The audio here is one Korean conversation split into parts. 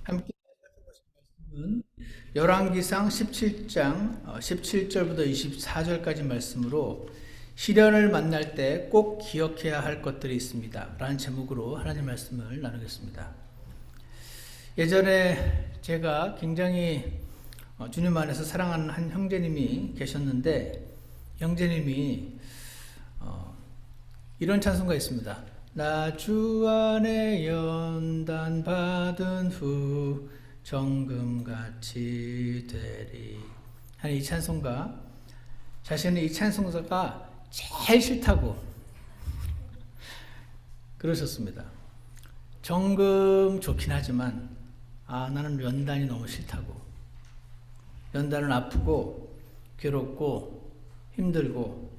함께 살펴보실 말씀은 열왕기상 17장 17절부터 24절까지 말씀으로 시련을 만날 때 꼭 기억해야 할 것들이 있습니다 라는 제목으로 하나님 말씀을 나누겠습니다. 예전에 제가 굉장히 주님 안에서 사랑하는 한 형제님이 계셨는데, 형제님이 이런 찬송가 있습니다. 나 주 안에 연단 받은 후 정금같이 되리 하는 이 찬송가, 자신은 이 찬송가가 제일 싫다고 그러셨습니다. 정금 좋긴 하지만 나는 연단이 너무 싫다고. 연단은 아프고 괴롭고 힘들고,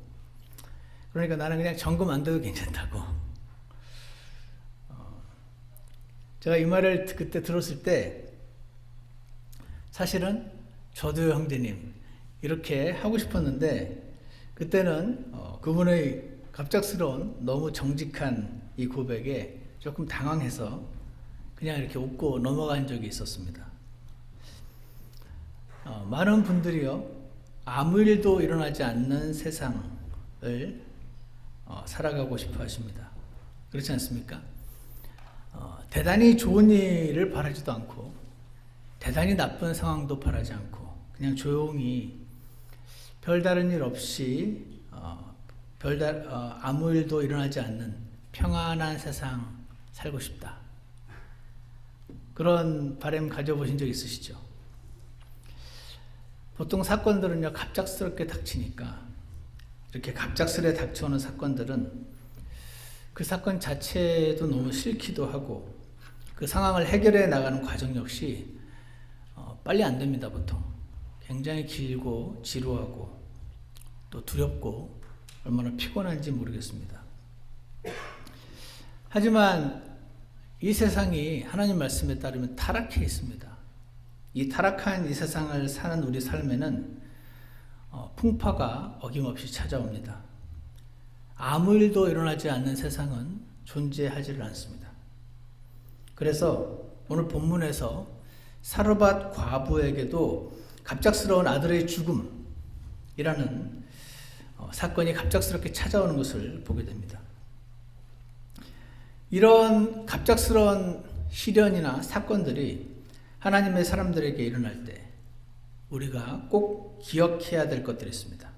그러니까 나는 그냥 정금 안 돼도 괜찮다고. 제가 이 말을 그때 들었을 때 사실은 저도 형제님 이렇게 하고 싶었는데, 그때는 그분의 갑작스러운 너무 정직한 이 고백에 조금 당황해서 그냥 이렇게 웃고 넘어간 적이 있었습니다. 많은 분들이요, 아무 일도 일어나지 않는 세상을 살아가고 싶어 하십니다. 그렇지 않습니까? 대단히 좋은 일을 바라지도 않고 대단히 나쁜 상황도 바라지 않고 그냥 조용히 별다른 일 없이 아무 일도 일어나지 않는 평안한 세상 살고 싶다. 그런 바람 가져보신 적 있으시죠? 보통 사건들은요, 갑작스럽게 닥치니까, 이렇게 갑작스레 닥쳐오는 사건들은 그 사건 자체도 너무 싫기도 하고, 그 상황을 해결해 나가는 과정 역시 빨리 안 됩니다. 보통 굉장히 길고 지루하고 또 두렵고 얼마나 피곤한지 모르겠습니다. 하지만 이 세상이 하나님 말씀에 따르면 타락해 있습니다. 이 타락한 이 세상을 사는 우리 삶에는 풍파가 어김없이 찾아옵니다. 아무 일도 일어나지 않는 세상은 존재하지를 않습니다. 그래서 오늘 본문에서 사르밧 과부에게도 갑작스러운 아들의 죽음이라는 사건이 갑작스럽게 찾아오는 것을 보게 됩니다. 이런 갑작스러운 시련이나 사건들이 하나님의 사람들에게 일어날 때 우리가 꼭 기억해야 될 것들이 있습니다.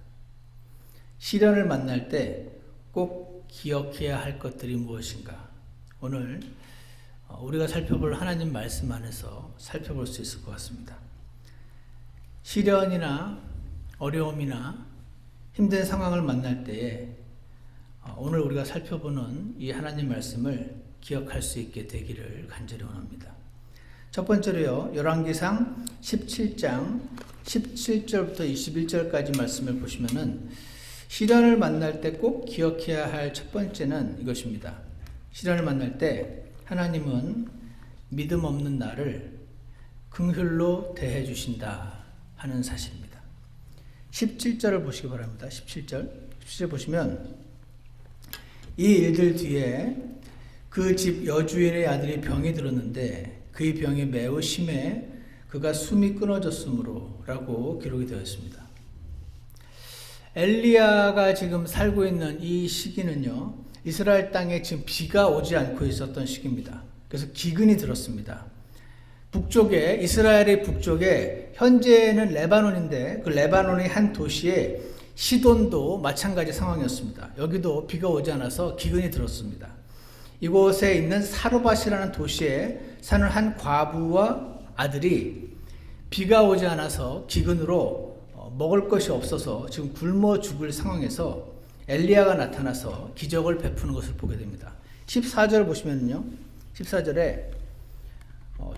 시련을 만날 때 꼭 기억해야 할 것들이 무엇인가? 오늘 우리가 살펴볼 하나님 말씀 안에서 살펴볼 수 있을 것 같습니다. 시련이나 어려움이나 힘든 상황을 만날 때에 오늘 우리가 살펴보는 이 하나님 말씀을 기억할 수 있게 되기를 간절히 원합니다. 첫 번째로요, 열왕기상 17장 17절부터 21절까지 말씀을 보시면은 시련을 만날 때 꼭 기억해야 할 첫 번째는 이것입니다. 시련을 만날 때 하나님은 믿음 없는 나를 긍휼로 대해 주신다 하는 사실입니다. 17절을 보시기 바랍니다. 17절 보시면 이 일들 뒤에 그 집 여주인의 아들이 병이 들었는데 그의 병이 매우 심해 그가 숨이 끊어졌으므로 라고 기록이 되어 있습니다. 엘리야가 지금 살고 있는 이 시기는요, 이스라엘 땅에 지금 비가 오지 않고 있었던 시기입니다. 그래서 기근이 들었습니다. 북쪽에, 이스라엘의 북쪽에 현재는 레바논인데 그 레바논의 한 도시에 시돈도 마찬가지 상황이었습니다. 여기도 비가 오지 않아서 기근이 들었습니다. 이곳에 있는 사르밧이라는 도시에 사는 한 과부와 아들이 비가 오지 않아서 기근으로 먹을 것이 없어서 지금 굶어 죽을 상황에서 엘리야가 나타나서 기적을 베푸는 것을 보게 됩니다. 14절 보시면요, 14절에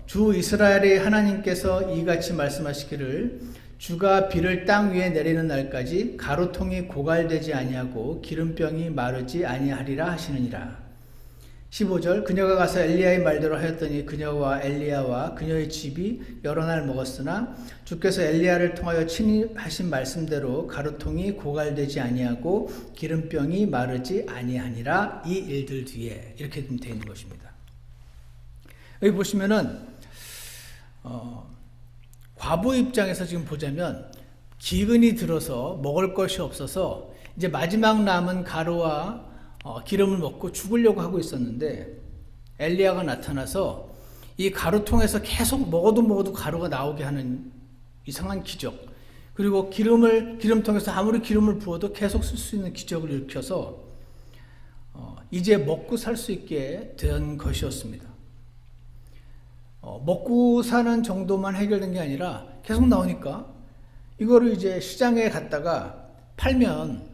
주 이스라엘의 하나님께서 이같이 말씀하시기를 주가 비를 땅 위에 내리는 날까지 가루통이 고갈되지 아니하고 기름병이 마르지 아니하리라 하시느니라. 15절 그녀가 가서 엘리야의 말대로 하였더니 그녀와 엘리야와 그녀의 집이 여러 날 먹었으나 주께서 엘리야를 통하여 친히 하신 말씀대로 가루통이 고갈되지 아니하고 기름병이 마르지 아니하니라. 이 일들 뒤에 이렇게 되어 있는 것입니다. 여기 보시면은 과부 입장에서 지금 보자면 기근이 들어서 먹을 것이 없어서 이제 마지막 남은 가루와 기름을 먹고 죽으려고 하고 있었는데 엘리야가 나타나서 이 가루통에서 계속 먹어도 가루가 나오게 하는 이상한 기적, 그리고 기름통에서 아무리 기름을 부어도 계속 쓸 수 있는 기적을 일으켜서 이제 먹고 살 수 있게 된 것이었습니다. 먹고 사는 정도만 해결된 게 아니라 계속 나오니까 이거를 이제 시장에 갔다가 팔면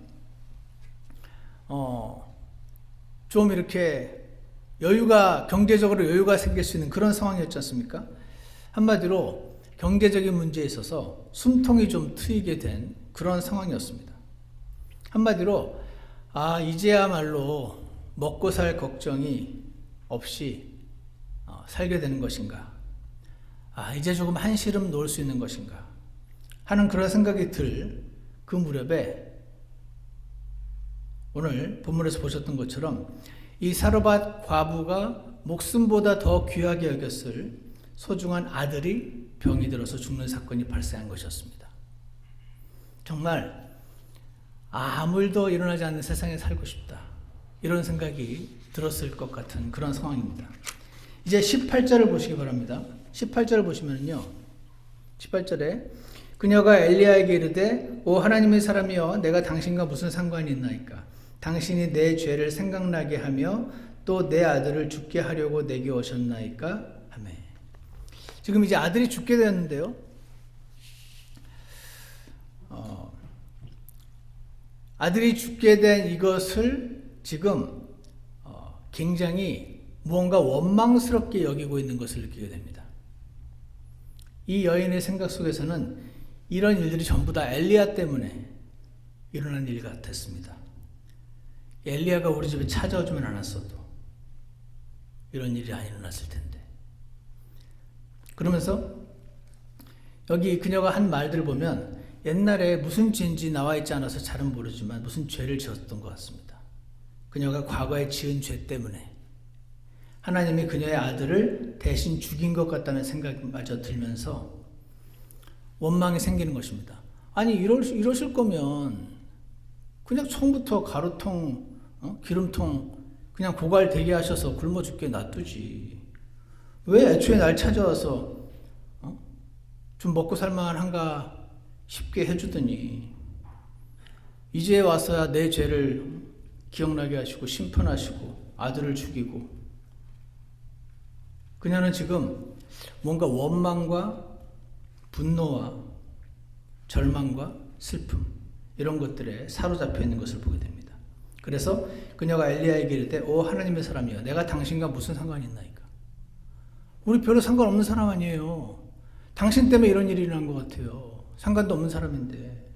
좀 이렇게 경제적으로 여유가 생길 수 있는 그런 상황이었지 않습니까? 한마디로 경제적인 문제에 있어서 숨통이 좀 트이게 된 그런 상황이었습니다. 한마디로 이제야말로 먹고 살 걱정이 없이 살게 되는 것인가, 이제 조금 한시름 놓을 수 있는 것인가 하는 그런 생각이 들 그 무렵에 오늘 본문에서 보셨던 것처럼 이 사르밧 과부가 목숨보다 더 귀하게 여겼을 소중한 아들이 병이 들어서 죽는 사건이 발생한 것이었습니다. 정말 아무 일도 일어나지 않는 세상에 살고 싶다, 이런 생각이 들었을 것 같은 그런 상황입니다. 이제 18절을 보시기 바랍니다. 18절을 보시면요, 18절에 그녀가 엘리야에게 이르되 오 하나님의 사람이여 내가 당신과 무슨 상관이 있나이까? 당신이 내 죄를 생각나게 하며 또 내 아들을 죽게 하려고 내게 오셨나이까? 하매. 지금 이제 아들이 죽게 되었는데요, 아들이 죽게 된 이것을 지금 굉장히 무언가 원망스럽게 여기고 있는 것을 느끼게 됩니다. 이 여인의 생각 속에서는 이런 일들이 전부 다 엘리야 때문에 일어난 일 같았습니다. 엘리야가 우리 집에 찾아오지만 않았어도 이런 일이 안 일어났을 텐데. 그러면서 여기 그녀가 한 말들을 보면 옛날에 무슨 죄인지 나와 있지 않아서 잘은 모르지만 무슨 죄를 지었던 것 같습니다. 그녀가 과거에 지은 죄 때문에 하나님이 그녀의 아들을 대신 죽인 것 같다는 생각마저 들면서 원망이 생기는 것입니다. 아니 이러실 거면 그냥 처음부터 가루통, 기름통 그냥 고갈되게 하셔서 굶어 죽게 놔두지. 왜 애초에 날 찾아와서 좀 먹고 살만한가 쉽게 해주더니 이제 와서야 내 죄를 기억나게 하시고 심판하시고 아들을 죽이고. 그녀는 지금 뭔가 원망과 분노와 절망과 슬픔, 이런 것들에 사로잡혀 있는 것을 보게 됩니다. 그래서 그녀가 엘리야에게 이르되 오 하나님의 사람이여 내가 당신과 무슨 상관이 있나이까? 우리 별로 상관없는 사람 아니에요. 당신 때문에 이런 일이 일어난 것 같아요. 상관도 없는 사람인데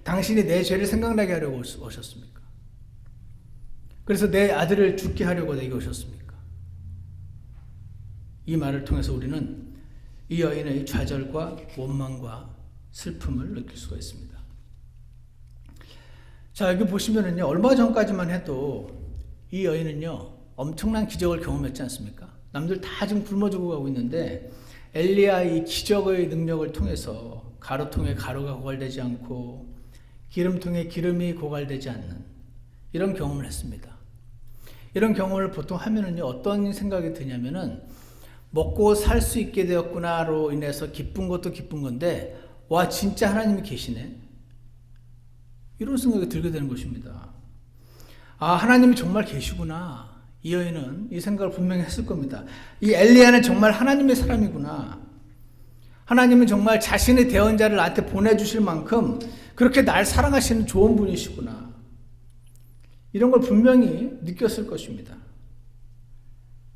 당신이 내 죄를 생각나게 하려고 오셨습니까? 그래서 내 아들을 죽게 하려고 내게 오셨습니까? 이 말을 통해서 우리는 이 여인의 좌절과 원망과 슬픔을 느낄 수가 있습니다. 자, 여기 보시면은요, 얼마 전까지만 해도 이 여인은요, 엄청난 기적을 경험했지 않습니까? 남들 다 지금 굶어 죽어가고 있는데 엘리야의 기적의 능력을 통해서 가루통에 가루가 고갈되지 않고 기름통에 기름이 고갈되지 않는 이런 경험을 했습니다. 이런 경험을 보통 하면은요, 어떤 생각이 드냐면은 먹고 살 수 있게 되었구나로 인해서 기쁜 것도 기쁜 건데 와 진짜 하나님이 계시네, 이런 생각이 들게 되는 것입니다. 하나님이 정말 계시구나. 이 여인은 이 생각을 분명히 했을 겁니다. 이 엘리야는 정말 하나님의 사람이구나. 하나님은 정말 자신의 대언자를 나한테 보내주실 만큼 그렇게 날 사랑하시는 좋은 분이시구나. 이런 걸 분명히 느꼈을 것입니다.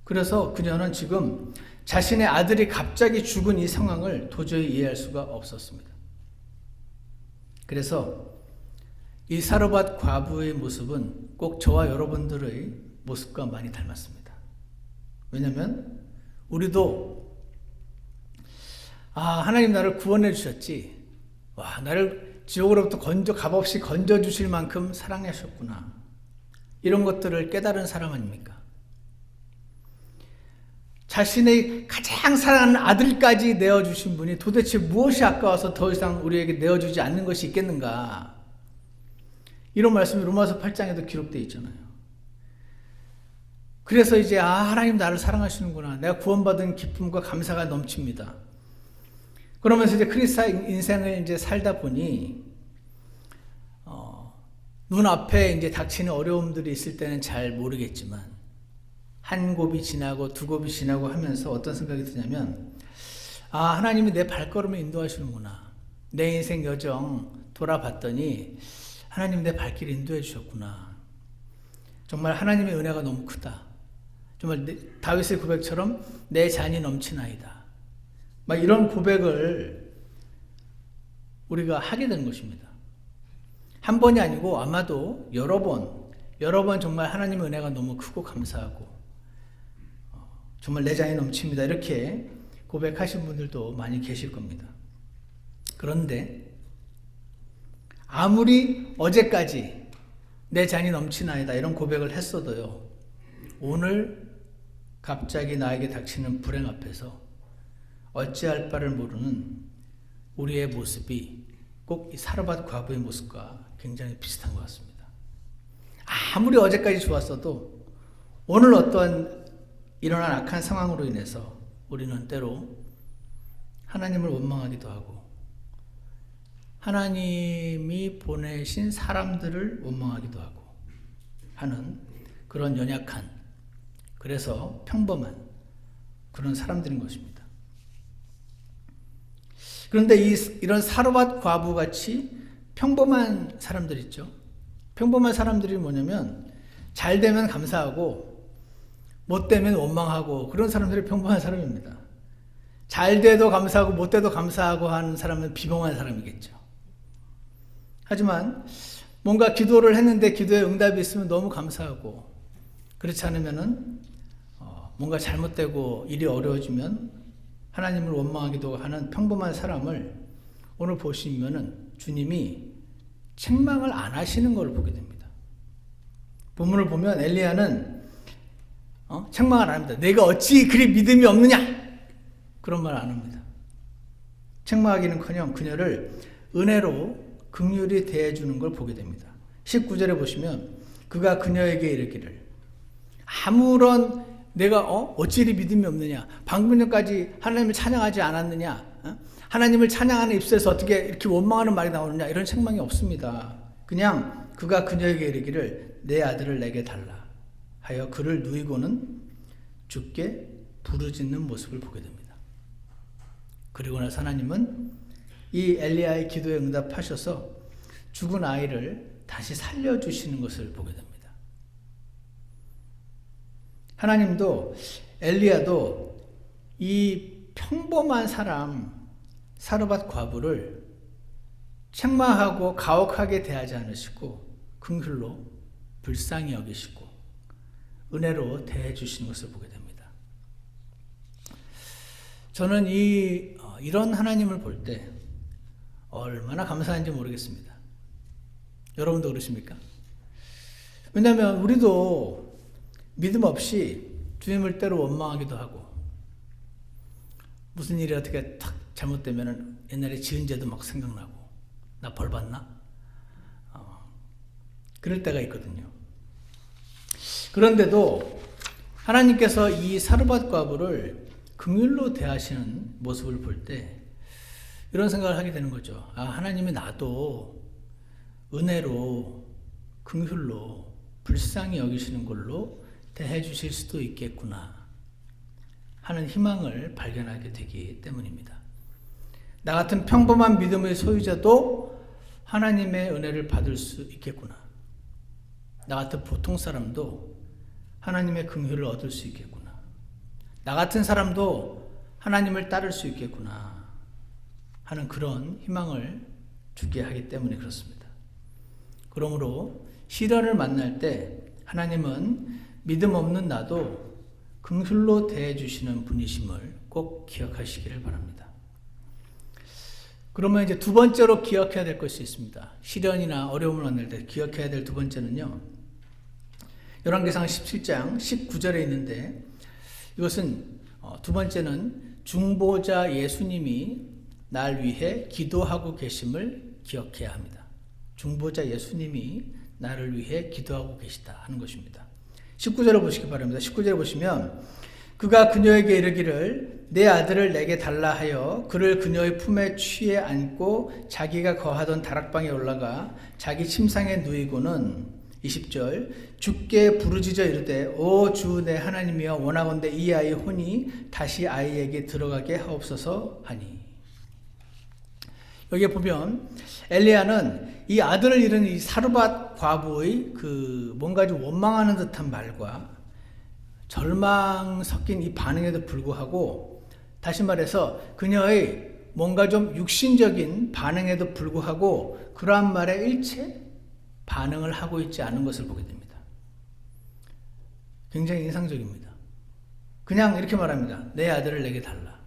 그래서 그녀는 지금 자신의 아들이 갑자기 죽은 이 상황을 도저히 이해할 수가 없었습니다. 그래서 이 사르밧 과부의 모습은 꼭 저와 여러분들의 모습과 많이 닮았습니다. 왜냐하면 우리도 하나님 나를 구원해 주셨지, 나를 지옥으로부터 값없이 건져 주실 만큼 사랑하셨구나, 이런 것들을 깨달은 사람 아닙니까? 자신의 가장 사랑하는 아들까지 내어주신 분이 도대체 무엇이 아까워서 더 이상 우리에게 내어주지 않는 것이 있겠는가? 이런 말씀이 로마서 8장에도 기록되어 있잖아요. 그래서 이제 하나님 나를 사랑하시는구나. 내가 구원받은 기쁨과 감사가 넘칩니다. 그러면서 이제 크리스찬 인생을 이제 살다 보니 눈앞에 이제 닥치는 어려움들이 있을 때는 잘 모르겠지만 한 곱이 지나고 두 곱이 지나고 하면서 어떤 생각이 드냐면 하나님이 내 발걸음을 인도하시는구나. 내 인생 여정 돌아봤더니 하나님 내 발길을 인도해 주셨구나. 정말 하나님의 은혜가 너무 크다. 정말 다윗의 고백처럼 내 잔이 넘치나이다. 막 이런 고백을 우리가 하게 되는 것입니다. 한 번이 아니고 아마도 여러 번 정말 하나님의 은혜가 너무 크고 감사하고 정말 내 잔이 넘칩니다. 이렇게 고백하신 분들도 많이 계실 겁니다. 그런데 아무리 어제까지 내 잔이 넘치나이다 이런 고백을 했어도요, 오늘 갑자기 나에게 닥치는 불행 앞에서 어찌할 바를 모르는 우리의 모습이 꼭 이 사르밧 과부의 모습과 굉장히 비슷한 것 같습니다. 아무리 어제까지 좋았어도 오늘 어떠한 일어난 악한 상황으로 인해서 우리는 때로 하나님을 원망하기도 하고 하나님이 보내신 사람들을 원망하기도 하고 하는 그런 연약한, 그래서 평범한 그런 사람들인 것입니다. 그런데 이런 사르밧 과부같이 평범한 사람들 있죠. 평범한 사람들이 뭐냐면 잘 되면 감사하고 못 되면 원망하고 그런 사람들이 평범한 사람입니다. 잘 돼도 감사하고 못 돼도 감사하고 하는 사람은 비범한 사람이겠죠. 하지만 뭔가 기도를 했는데 기도에 응답이 있으면 너무 감사하고, 그렇지 않으면은 뭔가 잘못되고 일이 어려워지면 하나님을 원망하기도 하는 평범한 사람을 오늘 보시면은 주님이 책망을 안 하시는 걸 보게 됩니다. 본문을 보면 엘리야는 책망을 안 합니다. 내가 어찌 그리 믿음이 없느냐? 그런 말 안 합니다. 책망하기는커녕 그녀를 은혜로 긍휼히 대해주는 걸 보게 됩니다. 19절에 보시면 그가 그녀에게 이르기를, 아무런 내가 어찌 이리 믿음이 없느냐? 방금 전까지 하나님을 찬양하지 않았느냐? 하나님을 찬양하는 입술에서 어떻게 이렇게 원망하는 말이 나오느냐? 이런 책망이 없습니다. 그냥 그가 그녀에게 이르기를 내 아들을 내게 달라 하여 그를 누이고는 주께 부르짖는 모습을 보게 됩니다. 그리고 나서 하나님은 이 엘리야의 기도에 응답하셔서 죽은 아이를 다시 살려주시는 것을 보게 됩니다. 하나님도 엘리야도 이 평범한 사람 사르밧 과부를 책망하고 가혹하게 대하지 않으시고 긍휼로 불쌍히 여기시고 은혜로 대해 주시는 것을 보게 됩니다. 저는 이런 하나님을 볼 때 얼마나 감사한지 모르겠습니다. 여러분도 그러십니까? 왜냐하면 우리도 믿음 없이 주님을 때로 원망하기도 하고, 무슨 일이 어떻게 탁 잘못되면 옛날에 지은 죄도 막 생각나고, 나 벌 받나? 그럴 때가 있거든요. 그런데도 하나님께서 이 사르밧 과부를 긍휼로 대하시는 모습을 볼 때 이런 생각을 하게 되는 거죠. 하나님이 나도 은혜로 긍휼로 불쌍히 여기시는 걸로 대해 주실 수도 있겠구나 하는 희망을 발견하게 되기 때문입니다. 나 같은 평범한 믿음의 소유자도 하나님의 은혜를 받을 수 있겠구나. 나 같은 보통 사람도 하나님의 긍휼을 얻을 수 있겠구나. 나 같은 사람도 하나님을 따를 수 있겠구나 하는 그런 희망을 주게 하기 때문에 그렇습니다. 그러므로 시련을 만날 때 하나님은 믿음 없는 나도 긍휼로 대해 주시는 분이심을 꼭 기억하시기를 바랍니다. 그러면 이제 두 번째로 기억해야 될 것이 있습니다. 시련이나 어려움을 만날 때 기억해야 될 두 번째는요, 열왕기상 17장 19절에 있는데, 이것은 두 번째는 중보자 예수님이 날 위해 기도하고 계심을 기억해야 합니다. 중보자 예수님이 나를 위해 기도하고 계시다 하는 것입니다. 19절을 보시기 바랍니다. 19절을 보시면 그가 그녀에게 이르기를 내 아들을 내게 달라 하여 그를 그녀의 품에 취해 안고 자기가 거하던 다락방에 올라가 자기 침상에 누이고는 20절 주께 부르짖어 이르되 오 주 내 하나님이여 원하건대 이 아이의 혼이 다시 아이에게 들어가게 하옵소서 하니. 여기에 보면 엘리야는 이 아들을 잃은 이 사르밧 과부의 그 뭔가 좀 원망하는 듯한 말과 절망 섞인 이 반응에도 불구하고, 다시 말해서 그녀의 뭔가 좀 육신적인 반응에도 불구하고 그러한 말에 일체 반응을 하고 있지 않은 것을 보게 됩니다. 굉장히 인상적입니다. 그냥 이렇게 말합니다. 내 아들을 내게 달라.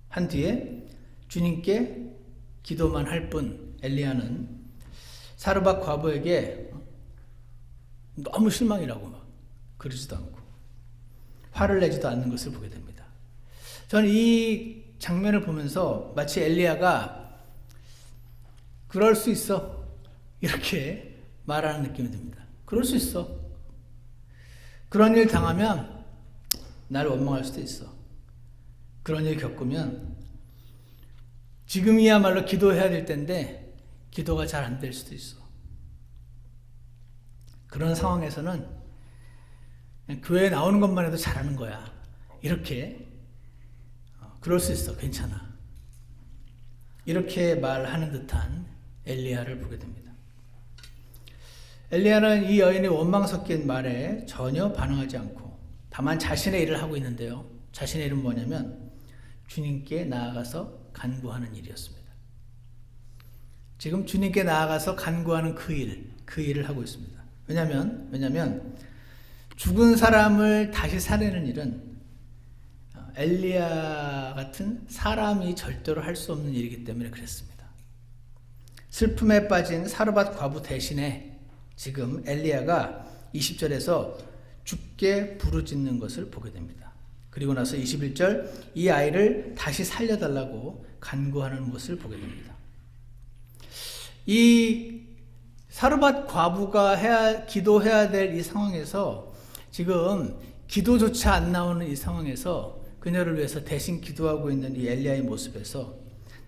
한 뒤에 주님께 기도만 할 뿐 엘리야는 사르밧 과부에게 너무 실망이라고 막 그러지도 않고 화를 내지도 않는 것을 보게 됩니다. 저는 이 장면을 보면서 마치 엘리야가 그럴 수 있어 이렇게 말하는 느낌이 듭니다. 그럴 수 있어. 그런 일 당하면 나를 원망할 수도 있어. 그런 일 겪으면 지금이야말로 기도해야 될 텐데 기도가 잘 안 될 수도 있어. 그런 상황에서는 그냥 교회에 나오는 것만 해도 잘하는 거야. 이렇게 그럴 수 있어. 괜찮아. 이렇게 말하는 듯한 엘리야를 보게 됩니다. 엘리야는 이 여인의 원망 섞인 말에 전혀 반응하지 않고 다만 자신의 일을 하고 있는데요. 자신의 일은 뭐냐면 주님께 나아가서 간구하는 일이었습니다. 지금 주님께 나아가서 간구하는 그 일을 하고 있습니다. 왜냐하면 죽은 사람을 다시 살리는 일은 엘리야 같은 사람이 절대로 할 수 없는 일이기 때문에 그랬습니다. 슬픔에 빠진 사르밧 과부 대신에 지금 엘리야가 20절에서 주께 부르짖는 것을 보게 됩니다. 그리고 나서 21절 이 아이를 다시 살려달라고 간구하는 것을 보게 됩니다. 이 사르밧 과부가 기도해야 될 이 상황에서 지금 기도조차 안 나오는 이 상황에서 그녀를 위해서 대신 기도하고 있는 이 엘리야의 모습에서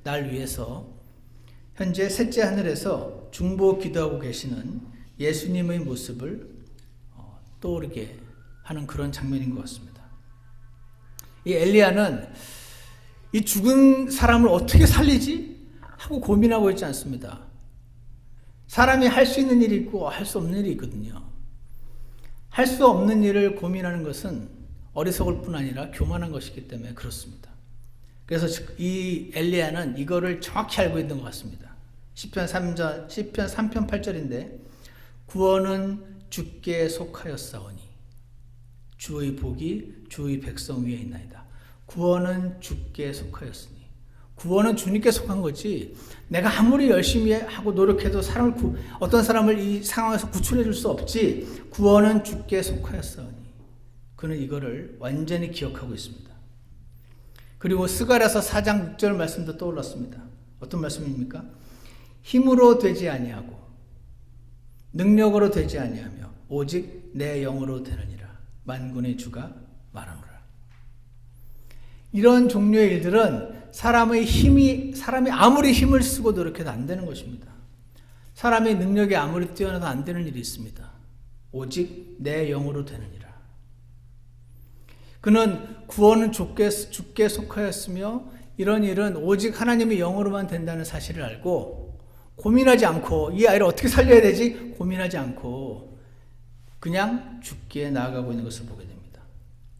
날 위해서 현재 셋째 하늘에서 중보 기도하고 계시는 예수님의 모습을 떠오르게 하는 그런 장면인 것 같습니다. 이 엘리야는 이 죽은 사람을 어떻게 살리지? 하고 고민하고 있지 않습니다. 사람이 할 수 있는 일이 있고 할 수 없는 일이 있거든요. 할 수 없는 일을 고민하는 것은 어리석을 뿐 아니라 교만한 것이기 때문에 그렇습니다. 그래서 이 엘리야는 이거를 정확히 알고 있는 것 같습니다. 시편 3편 8절인데 구원은 주께 속하였사오니 주의 복이 주의 백성 위에 있나이다. 구원은 주께 속하였으니 구원은 주님께 속한 거지 내가 아무리 열심히 하고 노력해도 어떤 사람을 이 상황에서 구출해 줄 수 없지. 구원은 주께 속하였사오니 그는 이거를 완전히 기억하고 있습니다. 그리고 스가랴서 4장 6절 말씀도 떠올랐습니다. 어떤 말씀입니까? 힘으로 되지 아니하고 능력으로 되지 아니하며 오직 내 영으로 되느니라 만군의 주가 말하노라. 이런 종류의 일들은 사람이 아무리 힘을 쓰고 노력해도 안 되는 것입니다. 사람의 능력이 아무리 뛰어나도 안 되는 일이 있습니다. 오직 내 영으로 되느니라. 그는 구원은 주께 속하였으며 이런 일은 오직 하나님의 영으로만 된다는 사실을 알고 고민하지 않고 이 아이를 어떻게 살려야 되지? 고민하지 않고 그냥 주께 나아가고 있는 것을 보게 됩니다.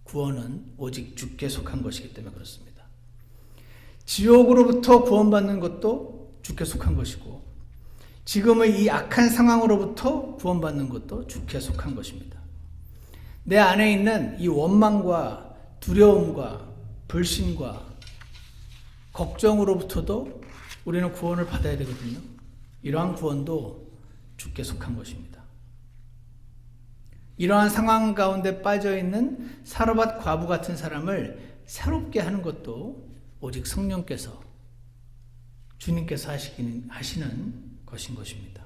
구원은 오직 주께 속한 것이기 때문에 그렇습니다. 지옥으로부터 구원받는 것도 주께 속한 것이고 지금의 이 악한 상황으로부터 구원받는 것도 주께 속한 것입니다. 내 안에 있는 이 원망과 두려움과 불신과 걱정으로부터도 우리는 구원을 받아야 되거든요. 이러한 구원도 주께 속한 것입니다. 이러한 상황 가운데 빠져있는 사르밧 과부 같은 사람을 새롭게 하는 것도 오직 성령께서, 주님께서 하시는 것인 것입니다.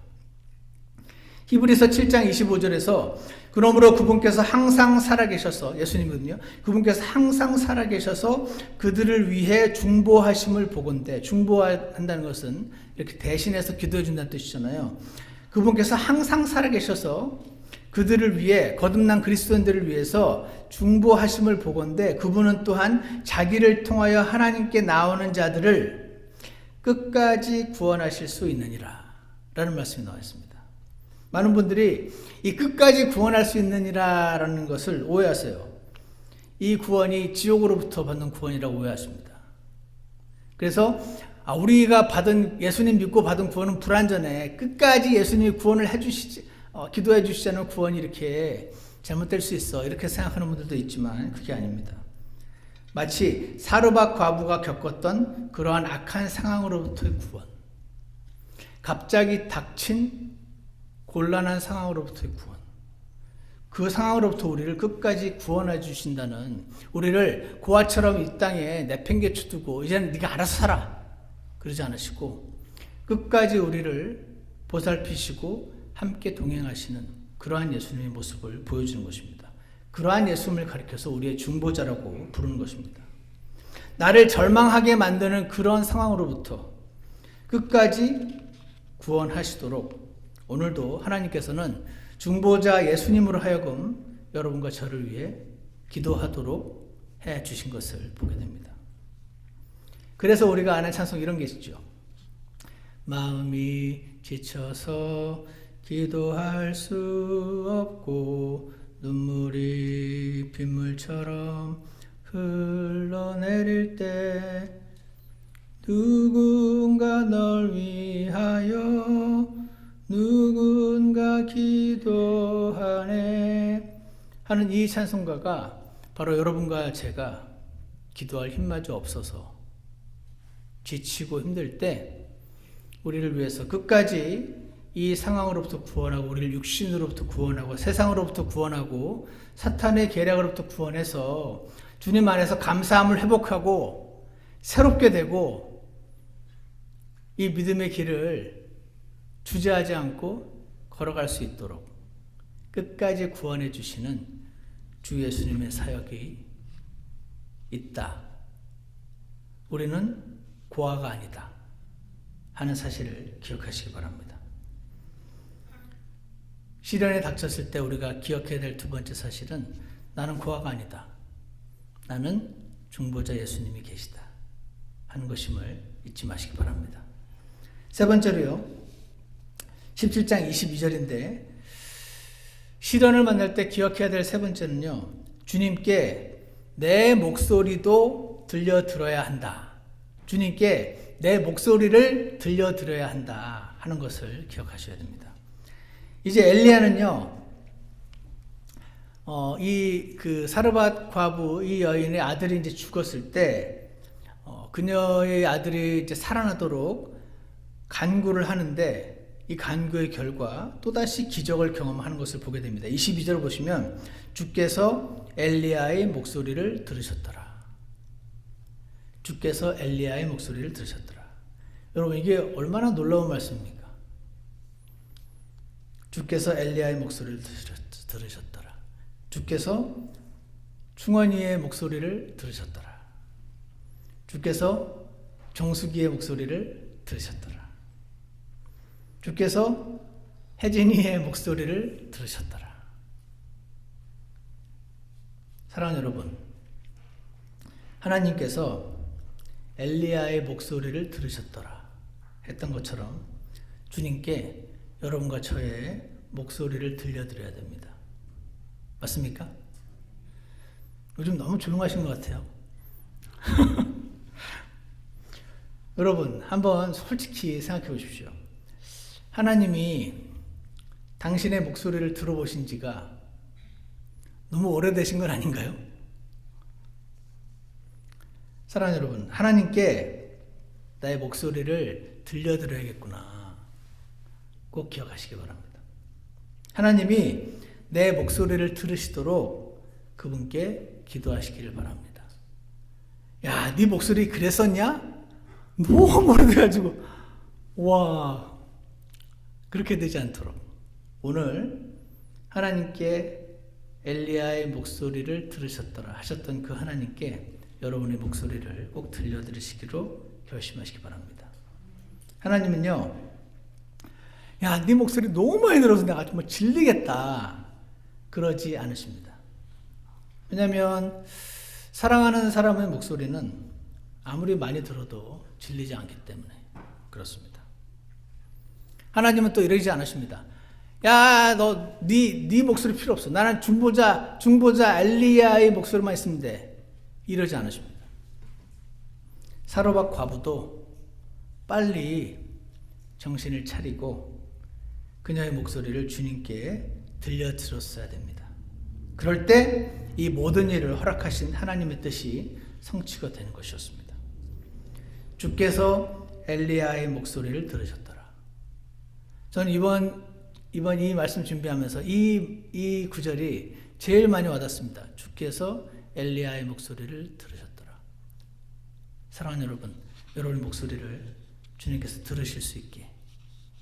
히브리서 7장 25절에서 그러므로 그분께서 항상 살아계셔서, 예수님이거든요. 그분께서 항상 살아계셔서 그들을 위해 중보하심을 보건대, 중보한다는 것은 이렇게 대신해서 기도해 준다는 뜻이잖아요. 그분께서 항상 살아계셔서 그들을 위해, 거듭난 그리스도인들을 위해서 중보하심을 보건대 그분은 또한 자기를 통하여 하나님께 나오는 자들을 끝까지 구원하실 수 있느니라 라는 말씀이 나와 있습니다. 많은 분들이 이 끝까지 구원할 수 있느니라 라는 것을 오해하세요. 이 구원이 지옥으로부터 받는 구원이라고 오해하십니다. 그래서 우리가 예수님 믿고 받은 구원은 불완전해. 끝까지 예수님이 구원을 기도해 주시자는 구원이 이렇게 잘못될 수 있어. 이렇게 생각하는 분들도 있지만 그게 아닙니다. 마치 사르밧 과부가 겪었던 그러한 악한 상황으로부터의 구원. 갑자기 닥친 곤란한 상황으로부터의 구원. 그 상황으로부터 우리를 끝까지 구원해 주신다는, 우리를 고아처럼 이 땅에 내팽개쳐 두고 이제는 네가 알아서 살아 그러지 않으시고 끝까지 우리를 보살피시고 함께 동행하시는 그러한 예수님의 모습을 보여주는 것입니다. 그러한 예수님을 가리켜서 우리의 중보자라고 부르는 것입니다. 나를 절망하게 만드는 그런 상황으로부터 끝까지 구원하시도록 오늘도 하나님께서는 중보자 예수님으로 하여금 여러분과 저를 위해 기도하도록 해 주신 것을 보게 됩니다. 그래서 우리가 아는 찬송 이런 게 있죠. 마음이 지쳐서 기도할 수 없고 눈물이 빗물처럼 흘러내릴 때 누군가 널 위하여 누군가 기도하네 하는 이 찬송가가 바로 여러분과 제가 기도할 힘마저 없어서 지치고 힘들 때 우리를 위해서 끝까지 이 상황으로부터 구원하고 우리를 육신으로부터 구원하고 세상으로부터 구원하고 사탄의 계략으로부터 구원해서 주님 안에서 감사함을 회복하고 새롭게 되고 이 믿음의 길을 주저하지 않고 걸어갈 수 있도록 끝까지 구원해 주시는 주 예수님의 사역이 있다. 우리는 고아가 아니다 하는 사실을 기억하시기 바랍니다. 시련에 닥쳤을 때 우리가 기억해야 될 두 번째 사실은 나는 고아가 아니다. 나는 중보자 예수님이 계시다 하는 것임을 잊지 마시기 바랍니다. 세 번째로요. 17장 22절인데 시련을 만날 때 기억해야 될 세 번째는요. 주님께 내 목소리도 들려들어야 한다. 주님께 내 목소리를 들려드려야 한다 하는 것을 기억하셔야 됩니다. 이제 엘리야는요. 그 사르밧 과부 이 여인의 아들이 이제 죽었을 때 그녀의 아들이 이제 살아나도록 간구를 하는데 이 간구의 결과 또다시 기적을 경험하는 것을 보게 됩니다. 22절 보시면 주께서 엘리야의 목소리를 들으셨더라. 주께서 엘리야의 목소리를 들으셨더라. 여러분 이게 얼마나 놀라운 말씀입니까? 주께서 엘리야의 목소리를 들으셨더라. 주께서 충원이의 목소리를 들으셨더라. 주께서 정수기의 목소리를 들으셨더라. 주께서 혜진이의 목소리를 들으셨더라. 사랑하는 여러분, 하나님께서 엘리야의 목소리를 들으셨더라 했던 것처럼 주님께 여러분과 저의 목소리를 들려드려야 됩니다. 맞습니까? 요즘 너무 조용하신 것 같아요. 여러분 한번 솔직히 생각해 보십시오. 하나님이 당신의 목소리를 들어보신 지가 너무 오래되신 건 아닌가요? 사랑하는 여러분, 하나님께 나의 목소리를 들려드려야겠구나. 꼭 기억하시기 바랍니다. 하나님이 내 목소리를 들으시도록 그분께 기도하시기를 바랍니다. 야, 네 목소리 그랬었냐? 너무 오래돼가지고 와, 그렇게 되지 않도록 오늘 하나님께 엘리야의 목소리를 들으셨더라 하셨던 그 하나님께 여러분의 목소리를 꼭 들려드리시기로 결심하시기 바랍니다. 하나님은요, 야, 네 목소리 너무 많이 들어서 내가 정말 질리겠다 그러지 않으십니다. 왜냐하면 사랑하는 사람의 목소리는 아무리 많이 들어도 질리지 않기 때문에 그렇습니다. 하나님은 또 이러지 않으십니다. 야, 너 네 목소리 필요 없어. 나는 중보자 엘리야의 목소리만 있으면 돼. 이러지 않으십니다. 사로밧 과부도 빨리 정신을 차리고 그녀의 목소리를 주님께 들려드렸어야 됩니다. 그럴 때 이 모든 일을 허락하신 하나님의 뜻이 성취가 되는 것이었습니다. 주께서 엘리야의 목소리를 들으셨더라. 저는 이번 이 말씀 준비하면서 이 구절이 제일 많이 와닿습니다. 주께서 엘리야의 목소리를 들으셨더라. 사랑하는 여러분, 여러분의 목소리를 주님께서 들으실 수 있게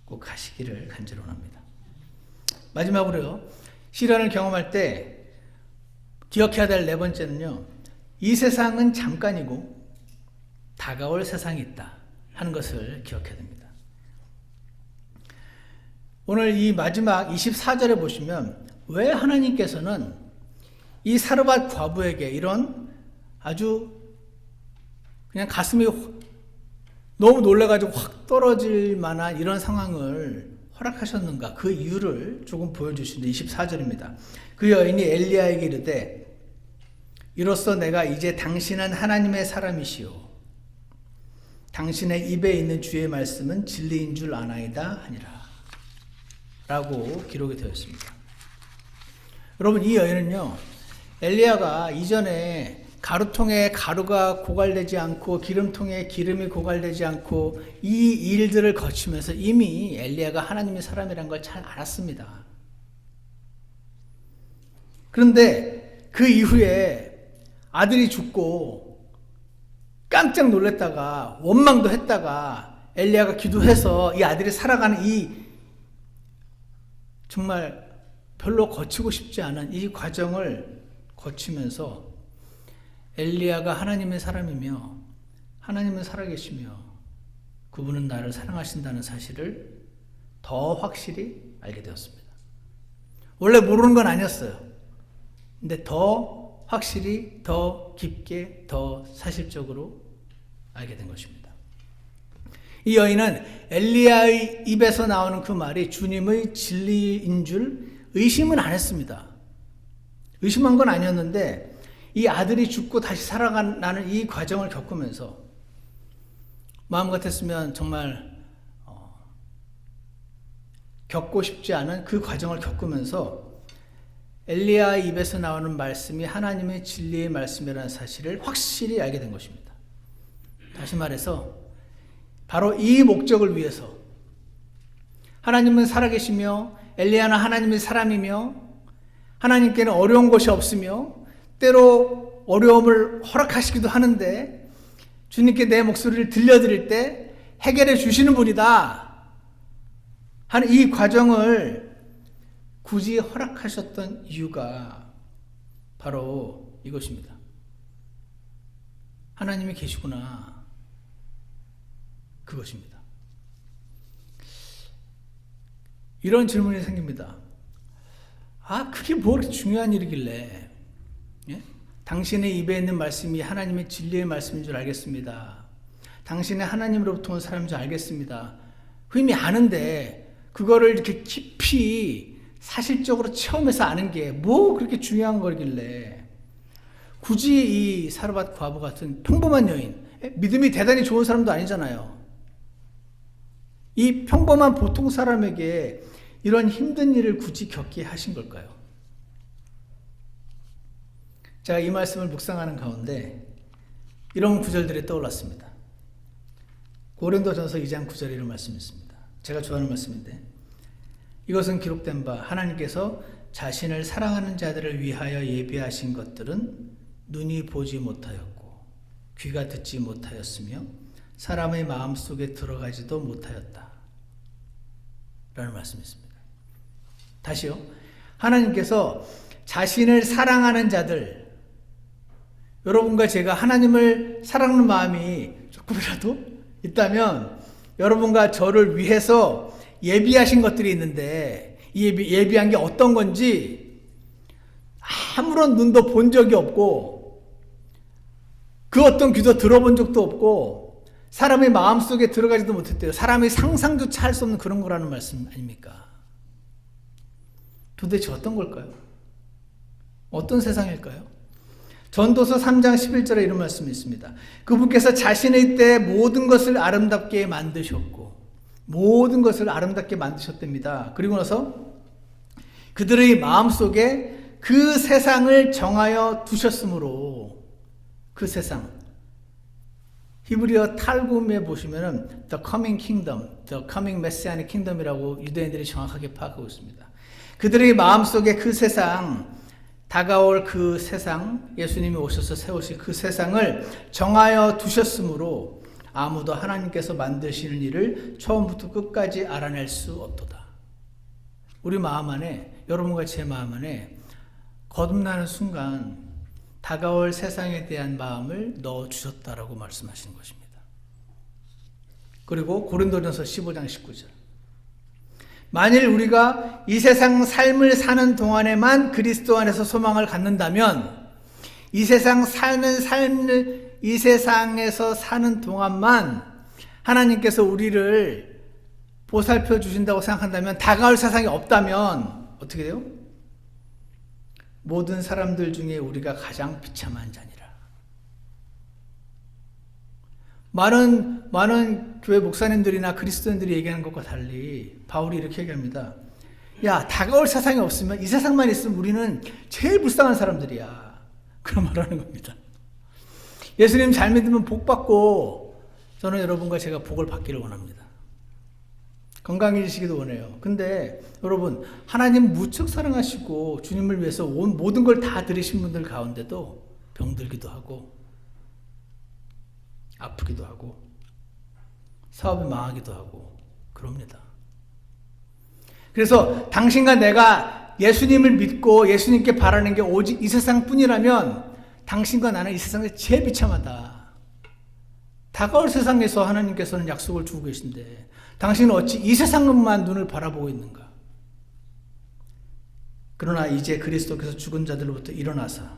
꼭 하시기를 간절히 원합니다. 마지막으로요, 시련을 경험할 때 기억해야 될 네 번째는요, 이 세상은 잠깐이고 다가올 세상이 있다 하는 것을 기억해야 됩니다. 오늘 이 마지막 24절에 보시면 왜 하나님께서는 이 사르밧 과부에게 이런 아주 그냥 가슴이 너무 놀라가지고 확 떨어질 만한 이런 상황을 허락하셨는가, 그 이유를 조금 보여주시는데 24절입니다. 그 여인이 엘리야에게 이르되 이로써 내가 이제 당신은 하나님의 사람이시오 당신의 입에 있는 주의 말씀은 진리인 줄 아나이다 하니라 라고 기록이 되어 있습니다. 여러분, 이 여인은요, 엘리야가 이전에 가루통에 가루가 고갈되지 않고 기름통에 기름이 고갈되지 않고 이 일들을 거치면서 이미 엘리야가 하나님의 사람이라는 걸 잘 알았습니다. 그런데 그 이후에 아들이 죽고 깜짝 놀랐다가 원망도 했다가 엘리야가 기도해서 이 아들이 살아가는 이 정말 별로 거치고 싶지 않은 이 과정을 거치면서 엘리야가 하나님의 사람이며 하나님은 살아계시며 그분은 나를 사랑하신다는 사실을 더 확실히 알게 되었습니다. 원래 모르는 건 아니었어요. 근데 더 확실히, 더 깊게, 더 사실적으로 알게 된 것입니다. 이 여인은 엘리야의 입에서 나오는 그 말이 주님의 진리인 줄 의심은 안 했습니다. 의심한 건 아니었는데 이 아들이 죽고 다시 살아가는 이 과정을 겪으면서 마음 같았으면 정말 겪고 싶지 않은 그 과정을 겪으면서 엘리야의 입에서 나오는 말씀이 하나님의 진리의 말씀이라는 사실을 확실히 알게 된 것입니다. 다시 말해서 바로 이 목적을 위해서 하나님은 살아계시며 엘리야는 하나님의 사람이며 하나님께는 어려운 것이 없으며 때로 어려움을 허락하시기도 하는데 주님께 내 목소리를 들려드릴 때 해결해 주시는 분이다 하는 이 과정을 굳이 허락하셨던 이유가 바로 이것입니다. 하나님이 계시구나, 그것입니다. 이런 질문이 생깁니다. 그게 뭐 그렇게 중요한 일이길래? 예? 당신의 입에 있는 말씀이 하나님의 진리의 말씀인 줄 알겠습니다. 당신의 하나님으로부터 온 사람인 줄 알겠습니다. 이미 아는데 그거를 이렇게 깊이 사실적으로 체험해서 아는 게 뭐 그렇게 중요한 거길래 굳이 이 사르밧 과부 같은 평범한 여인, 믿음이 대단히 좋은 사람도 아니잖아요. 이 평범한 보통 사람에게 이런 힘든 일을 굳이 겪게 하신 걸까요? 제가 이 말씀을 묵상하는 가운데 이런 구절들이 떠올랐습니다. 고린도전서 2장 9절에 이런 말씀이 있습니다. 제가 좋아하는 말씀인데, 이것은 기록된 바 하나님께서 자신을 사랑하는 자들을 위하여 예비하신 것들은 눈이 보지 못하였고 귀가 듣지 못하였으며 사람의 마음속에 들어가지도 못하였다 라는 말씀이 있습니다. 다시요. 하나님께서 자신을 사랑하는 자들, 여러분과 제가 하나님을 사랑하는 마음이 조금이라도 있다면 여러분과 저를 위해서 예비하신 것들이 있는데 이 예비한 게 어떤 건지 아무런 눈도 본 적이 없고 그 어떤 귀도 들어본 적도 없고 사람의 마음속에 들어가지도 못했대요. 사람이 상상조차 할 수 없는 그런 거라는 말씀 아닙니까? 도대체 어떤 걸까요? 어떤 세상일까요? 전도서 3장 11절에 이런 말씀이 있습니다. 그분께서 자신의 때에 모든 것을 아름답게 만드셨고 모든 것을 아름답게 만드셨답니다. 그리고 나서 그들의 마음속에 그 세상을 정하여 두셨으므로 그 세상 히브리어 탈굼에 보시면은 The Coming Kingdom, The Coming Messianic Kingdom이라고 유대인들이 정확하게 파악하고 있습니다. 그들의 마음속에 그 세상, 다가올 그 세상, 예수님이 오셔서 세우실 그 세상을 정하여 두셨으므로 아무도 하나님께서 만드시는 일을 처음부터 끝까지 알아낼 수 없도다. 우리 마음 안에, 여러분과 제 마음 안에 거듭나는 순간 다가올 세상에 대한 마음을 넣어주셨다라고 말씀하시는 것입니다. 그리고 고린도전서 15장 19절. 만일 우리가 이 세상 삶을 사는 동안에만 그리스도 안에서 소망을 갖는다면 이 세상에서 사는 동안만 하나님께서 우리를 보살펴 주신다고 생각한다면 다가올 세상이 없다면 어떻게 돼요? 모든 사람들 중에 우리가 가장 비참한 자니라. 많은 교회 목사님들이나 그리스도인들이 얘기하는 것과 달리 바울이 이렇게 얘기합니다. 야, 다가올 세상이 없으면 이 세상만 있으면 우리는 제일 불쌍한 사람들이야. 그런 말을 하는 겁니다. 예수님 잘 믿으면 복 받고 저는 여러분과 제가 복을 받기를 원합니다. 건강해지시기도 원해요. 근데 여러분 하나님 무척 사랑하시고 주님을 위해서 온 모든 걸 다 들으신 분들 가운데도 병들기도 하고 아프기도 하고 사업이 망하기도 하고 그럽니다. 그래서 당신과 내가 예수님을 믿고 예수님께 바라는 게 오직 이 세상뿐이라면 당신과 나는 이 세상에서 제일 비참하다. 다가올 세상에서 하나님께서는 약속을 주고 계신데 당신은 어찌 이 세상만 눈을 바라보고 있는가? 그러나 이제 그리스도께서 죽은 자들로부터 일어나사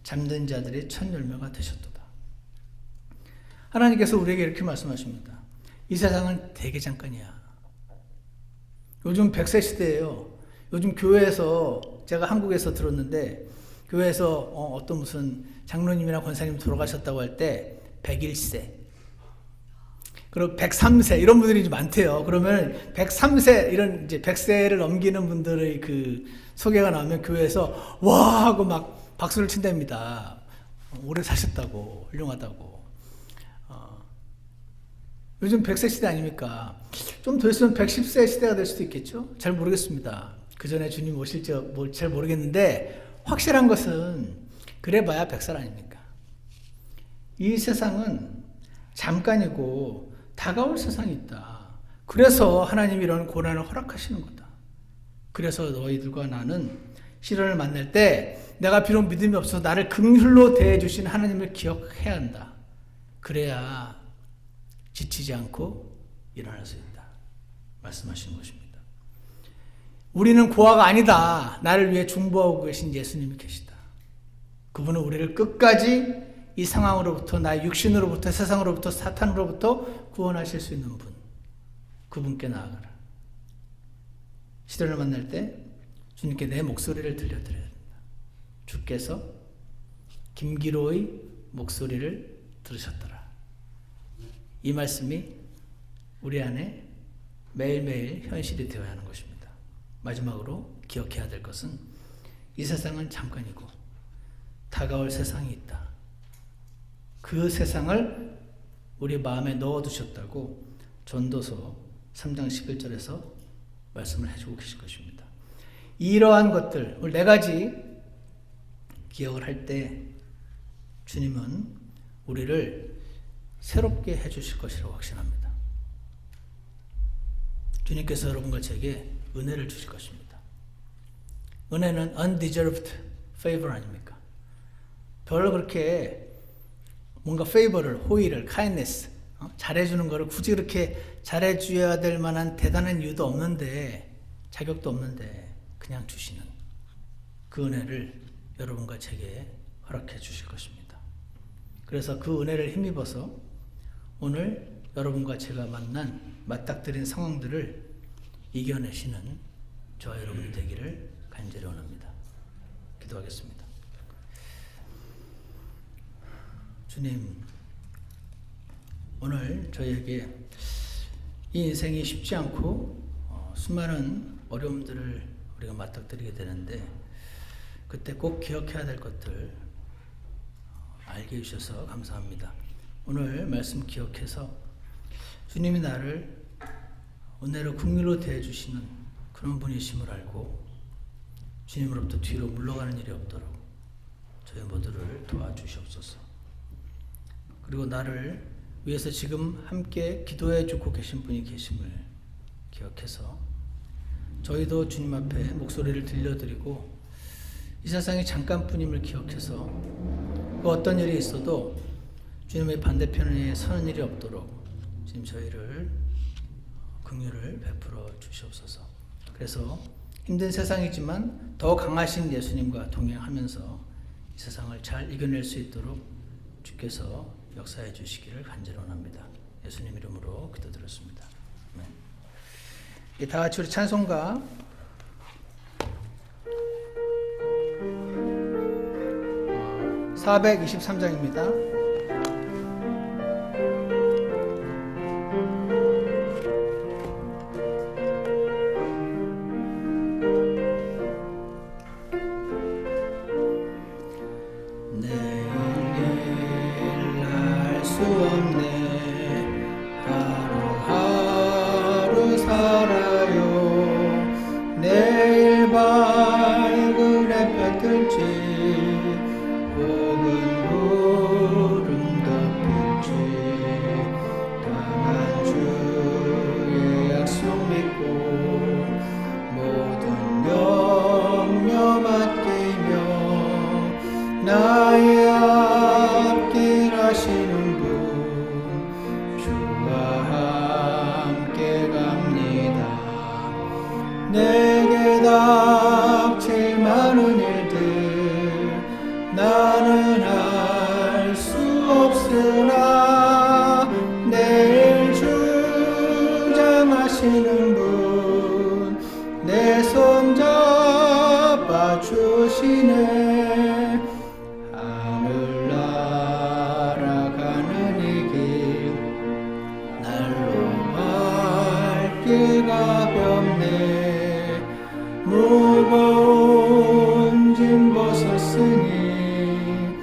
잠든 자들의 첫 열매가 되셨도다. 하나님께서 우리에게 이렇게 말씀하십니다. 이 세상은 되게 잠깐이야. 요즘 100세 시대예요. 요즘 교회에서 제가 한국에서 들었는데 교회에서 어떤 무슨 장로님이나 권사님 돌아가셨다고 할 때 101세 그리고 103세 이런 분들이 많대요. 그러면 103세 이런 이제 100세를 넘기는 분들의 그 소개가 나오면 교회에서 와 하고 막 박수를 친답니다. 오래 사셨다고 훌륭하다고. 요즘 100세 시대 아닙니까? 좀 더 있으면 110세 시대가 될 수도 있겠죠? 잘 모르겠습니다. 그 전에 주님 오실지 잘 모르겠는데 확실한 것은 그래봐야 100살 아닙니까? 이 세상은 잠깐이고 다가올 세상이 있다. 그래서 하나님이 이런 고난을 허락하시는 거다. 그래서 너희들과 나는 시련을 만날 때 내가 비록 믿음이 없어서 나를 긍휼로 대해주신 하나님을 기억해야 한다. 그래야 지치지 않고 일어날 수 있다. 말씀하시는 것입니다. 우리는 고아가 아니다. 나를 위해 중보하고 계신 예수님이 계시다. 그분은 우리를 끝까지 이 상황으로부터 나의 육신으로부터 세상으로부터 사탄으로부터 구원하실 수 있는 분. 그분께 나아가라. 시련을 만날 때 주님께 내 목소리를 들려드려야 된다. 주께서 김기로의 목소리를 들으셨더라. 이 말씀이 우리 안에 매일매일 현실이 되어야 하는 것입니다. 마지막으로 기억해야 될 것은 이 세상은 잠깐이고 다가올 세상이 있다. 그 세상을 우리 마음에 넣어두셨다고 전도서 3장 11절에서 말씀을 해주고 계실 것입니다. 이러한 것들, 오늘 4가지 기억을 할 때 주님은 우리를 새롭게 해주실 것이라고 확신합니다. 주님께서 여러분과 제게 은혜를 주실 것입니다. 은혜는 undeserved favor 아닙니까? 별로 그렇게 뭔가 favor를, 호의를, kindness, 잘해주는 거를 굳이 그렇게 잘해줘야 될 만한 대단한 이유도 없는데, 자격도 없는데 그냥 주시는 그 은혜를 여러분과 제게 허락해 주실 것입니다. 그래서 그 은혜를 힘입어서 오늘 여러분과 제가 만난 맞닥뜨린 상황들을 이겨내시는 저와 여러분이 되기를 간절히 원합니다. 기도하겠습니다. 주님, 오늘 저희에게 이 인생이 쉽지 않고 수많은 어려움들을 우리가 맞닥뜨리게 되는데 그때 꼭 기억해야 될 것들 알게 해주셔서 감사합니다. 오늘 말씀 기억해서 주님이 나를 은혜로 긍휼로 대해주시는 그런 분이심을 알고 주님으로부터 뒤로 물러가는 일이 없도록 저희 모두를 도와주시옵소서. 그리고 나를 위해서 지금 함께 기도해 주고 계신 분이 계심을 기억해서 저희도 주님 앞에 목소리를 들려드리고 이 세상이 잠깐뿐임을 기억해서 그 어떤 일이 있어도 주님의 반대편에 서는 일이 없도록 주님 저희를 긍휼을 베풀어 주시옵소서. 그래서 힘든 세상이지만 더 강하신 예수님과 동행하면서 이 세상을 잘 이겨낼 수 있도록 주께서 역사해 주시기를 간절히 원합니다. 예수님 이름으로 기도드렸습니다. 아멘. 다 같이 우리 찬송가 423장입니다. 나의 앞길 하시는 분 주와 함께 갑니다. 내게 닥칠 많은 일들 나는 알 수 없으나 내일 주장하시는 분 내 손 잡아 주시네. 가볍네 무거운 짐 벗었으니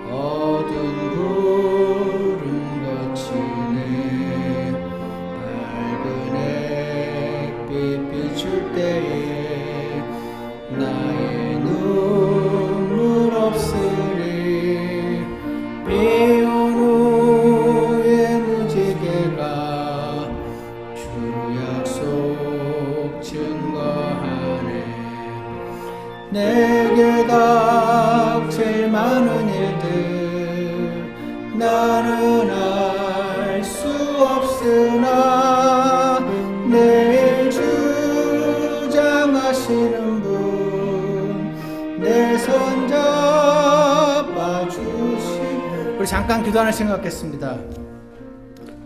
어두운 구름 거치네. 밝은 햇빛 비출 때에 나의 눈물 없으리. 비 온 후에 무지개가 주 약속 증거하네. 내게 닥칠 많은 일들 나는 알 수 없으나 내일 주장하시는 분 내 손 잡아 주시네. 우리 잠깐 기도하는 생각 갖겠습니다.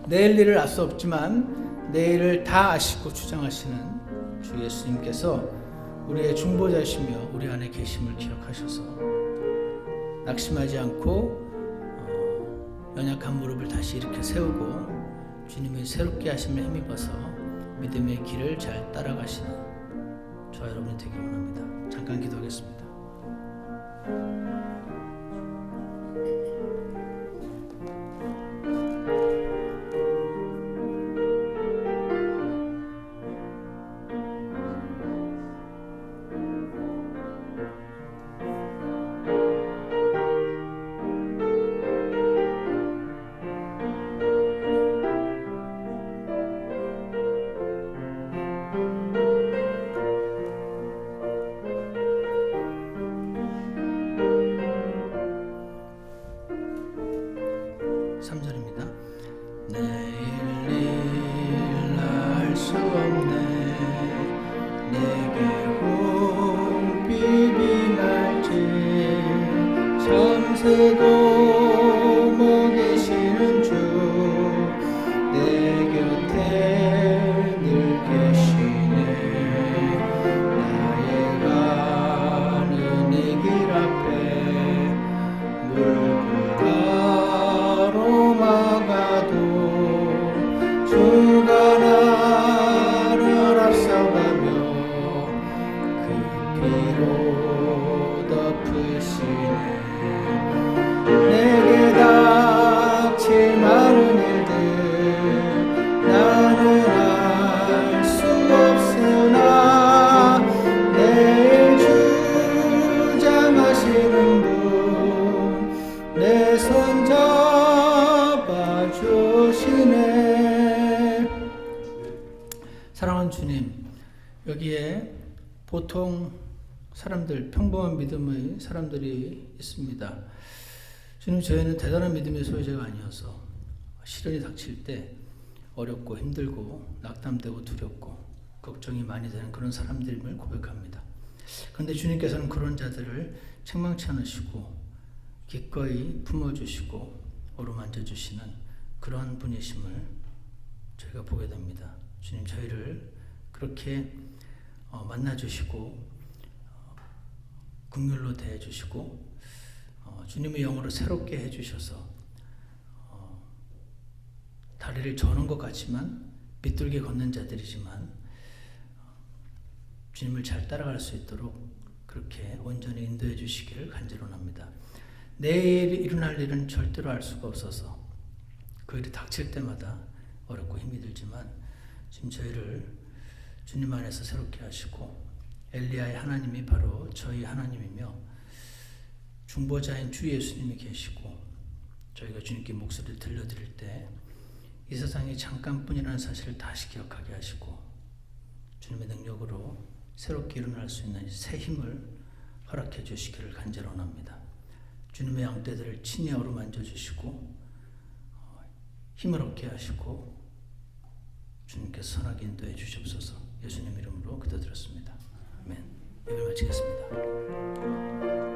내일 일을 알 수 없지만 내일을 다 아시고 주장하시는 주 예수님께서 우리의 중보자시며 우리 안에 계심을 기억하셔서 낙심하지 않고 연약한 무릎을 다시 일으켜 세우고 주님의 새롭게 하심을 힘입어서 믿음의 길을 잘 따라가시는 저와 여러분이 되길 원합니다. 잠깐 기도하겠습니다. 주시네. 사랑하는 주님, 여기에 보통 사람들, 평범한 믿음의 사람들이 있습니다. 주님, 저희는 대단한 믿음의 소유자가 아니어서 시련이 닥칠 때 어렵고 힘들고 낙담되고 두렵고 걱정이 많이 되는 그런 사람들임을 고백합니다. 그런데 주님께서는 그런 자들을 책망치 않으시고 기꺼이 품어주시고 어루만져 주시는 그러한 분이심을 저희가 보게 됩니다. 주님, 저희를 그렇게 만나주시고 긍휼로 대해주시고 주님의 영으로 새롭게 해주셔서 다리를 저는 것 같지만 비뚤게 걷는 자들이지만 주님을 잘 따라갈 수 있도록 그렇게 온전히 인도해 주시기를 간절원합니다. 내일 일어날 일은 절대로 알 수가 없어서 그 일이 닥칠 때마다 어렵고 힘이 들지만 지금 저희를 주님 안에서 새롭게 하시고 엘리야의 하나님이 바로 저희 하나님이며 중보자인 주 예수님이 계시고 저희가 주님께 목소리를 들려드릴 때 이 세상이 잠깐뿐이라는 사실을 다시 기억하게 하시고 주님의 능력으로 새롭게 일어날 수 있는 새 힘을 허락해 주시기를 간절원합니다. 주님의 양떼들을 친히 어루만져 주시고 힘을 얻게 하시고 주님께서 선하게 인도해 주시옵소서. 예수님 이름으로 기도드렸습니다. 아멘. 예배 마치겠습니다.